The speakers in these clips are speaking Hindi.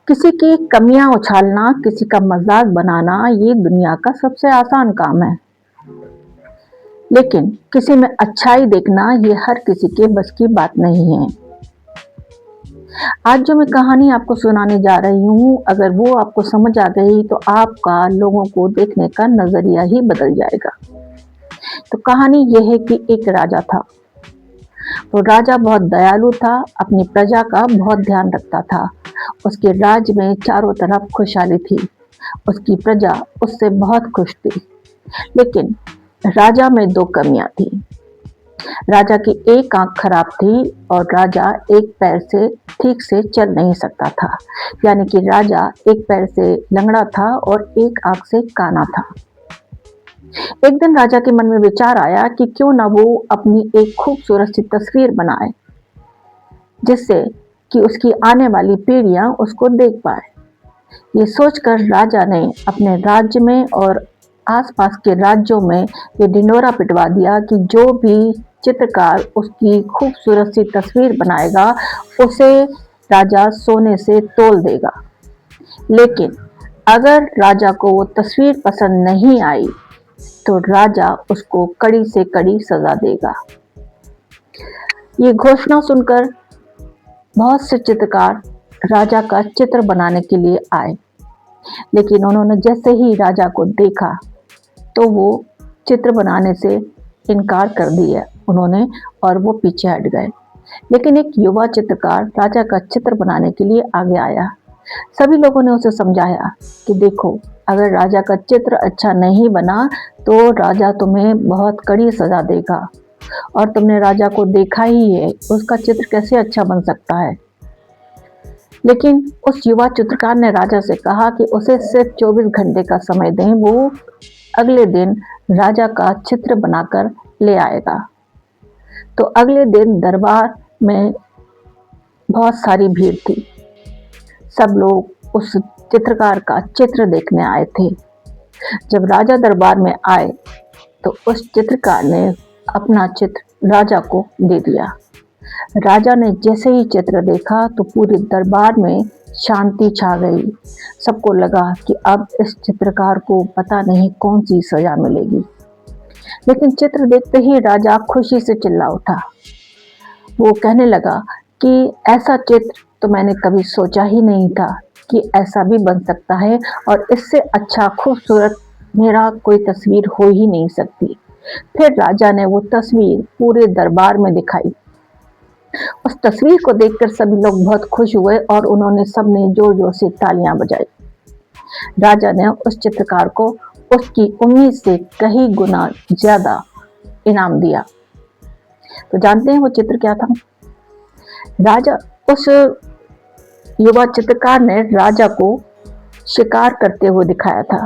किसी की कमियां उछालना, किसी का मजाक बनाना ये दुनिया का सबसे आसान काम है। लेकिन किसी में अच्छाई देखना ये हर किसी के बस की बात नहीं है। आज जो मैं कहानी आपको सुनाने जा रही हूँ, अगर वो आपको समझ आ गई तो आपका लोगों को देखने का नजरिया ही बदल जाएगा। तो कहानी यह है कि एक राजा था। वो राजा बहुत दयालु था, अपनी प्रजा का बहुत ध्यान रखता था। उसके राज्य में चारों तरफ खुशहाली थी। उसकी प्रजा उससे बहुत खुश थी। लेकिन राजा में दो कमियां थी। राजा की एक आंख खराब थी और राजा एक पैर से ठीक से चल नहीं सकता था। यानी कि राजा एक पैर से लंगड़ा था और एक आंख से काना था। एक दिन राजा के मन में विचार आया कि क्यों ना वो अपनी एक खूबसूरत सी तस्वीर बनाए, जिससे कि उसकी आने वाली पीढ़ियां उसको देख पाए। ये सोचकर राजा ने अपने राज्य में और आसपास के राज्यों में ये ढिंढोरा पिटवा दिया कि जो भी चित्रकार उसकी खूबसूरत सी तस्वीर बनाएगा उसे राजा सोने से तोल देगा। लेकिन अगर राजा को वो तस्वीर पसंद नहीं आई तो राजा उसको कड़ी से कड़ी सजा देगा। ये घोषणा सुनकर बहुत से चित्रकार राजा का चित्र बनाने के लिए आए, लेकिन उन्होंने जैसे ही राजा को देखा तो वो चित्र बनाने से इनकार कर दिया उन्होंने और वो पीछे हट गए। लेकिन एक युवा चित्रकार राजा का चित्र बनाने के लिए आगे आया। सभी लोगों ने उसे समझाया कि देखो, अगर राजा का चित्र अच्छा नहीं बना तो राजा तुम्हें बहुत कड़ी सजा देगा और तुमने राजा को देखा ही है, उसका चित्र कैसे अच्छा बन सकता है। लेकिन उस युवा चित्रकार ने राजा से कहा कि उसे सिर्फ 24 घंटे का समय दें, वो अगले दिन राजा का चित्र बनाकर ले आएगा। तो अगले दिन दरबार में बहुत सारी भीड़ थी। सब लोग उस चित्रकार का चित्र देखने आए थे। जब राजा दरबार में आए तो उस चित्रकार ने अपना चित्र राजा को दे दिया। राजा ने जैसे ही चित्र देखा तो पूरे दरबार में शांति छा गई। सबको लगा कि अब इस चित्रकार को पता नहीं कौन सी सजा मिलेगी। लेकिन चित्र देखते ही राजा खुशी से चिल्ला उठा। वो कहने लगा कि ऐसा चित्र तो मैंने कभी सोचा ही नहीं था कि ऐसा भी बन सकता है और इससे अच्छा खूबसूरत मेरा कोई तस्वीर हो ही नहीं सकती। फिर राजा ने वो तस्वीर पूरे दरबार में दिखाई। उस तस्वीर को देखकर सभी लोग बहुत खुश हुए और उन्होंने सबने जोर जोर से तालियां बजाई। राजा ने उस चित्रकार को उसकी उम्मीद से कई गुना ज्यादा इनाम दिया। तो जानते हैं वो चित्र क्या था? राजा उस युवा चित्रकार ने राजा को शिकार करते हुए दिखाया था।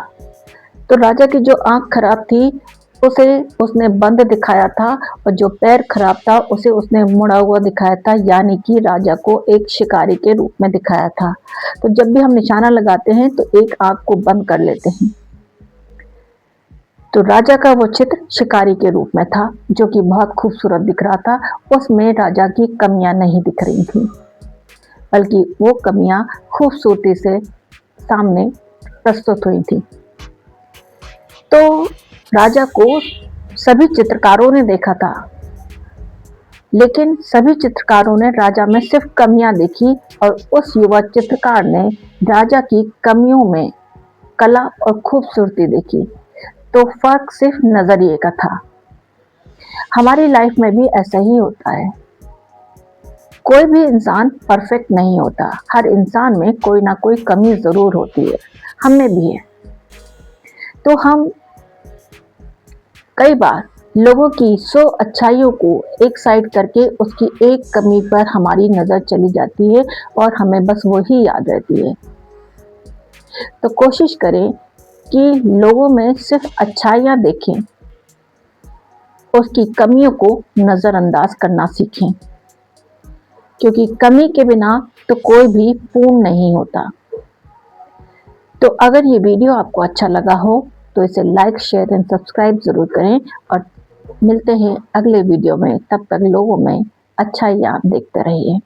तो राजा की जो आंख खराब थी उसे उसने बंद दिखाया था और जो पैर खराब था उसे उसने मुड़ा हुआ दिखाया था, यानी कि राजा को एक शिकारी के रूप में दिखाया था। तो जब भी हम निशाना लगाते हैं तो एक आंख को बंद कर लेते हैं। तो राजा का वो चित्र शिकारी के रूप में था, जो कि बहुत खूबसूरत दिख रहा था। उसमें राजा की कमियां नहीं दिख रही थी, बल्कि वो कमियां खूबसूरती से सामने प्रस्तुत हुई थी। तो राजा को सभी चित्रकारों ने देखा था, लेकिन सभी चित्रकारों ने राजा में सिर्फ कमियां देखी और उस युवा चित्रकार ने राजा की कमियों में कला और खूबसूरती देखी। तो फर्क सिर्फ नजरिए का था। हमारी लाइफ में भी ऐसा ही होता है। कोई भी इंसान परफेक्ट नहीं होता। हर इंसान में कोई ना कोई कमी जरूर होती है, हमें भी है। तो हम कई बार लोगों की 100 अच्छाइयों को एक साइड करके उसकी एक कमी पर हमारी नजर चली जाती है और हमें बस वही याद रहती है। तो कोशिश करें कि लोगों में सिर्फ अच्छाइयां देखें, उसकी कमियों को नजरअंदाज करना सीखें, क्योंकि कमी के बिना तो कोई भी पूर्ण नहीं होता। तो अगर ये वीडियो आपको अच्छा लगा हो तो इसे लाइक, शेयर एंड सब्सक्राइब जरूर करें और मिलते हैं अगले वीडियो में। तब तक लोगों में अच्छाइयां देखते रहिए।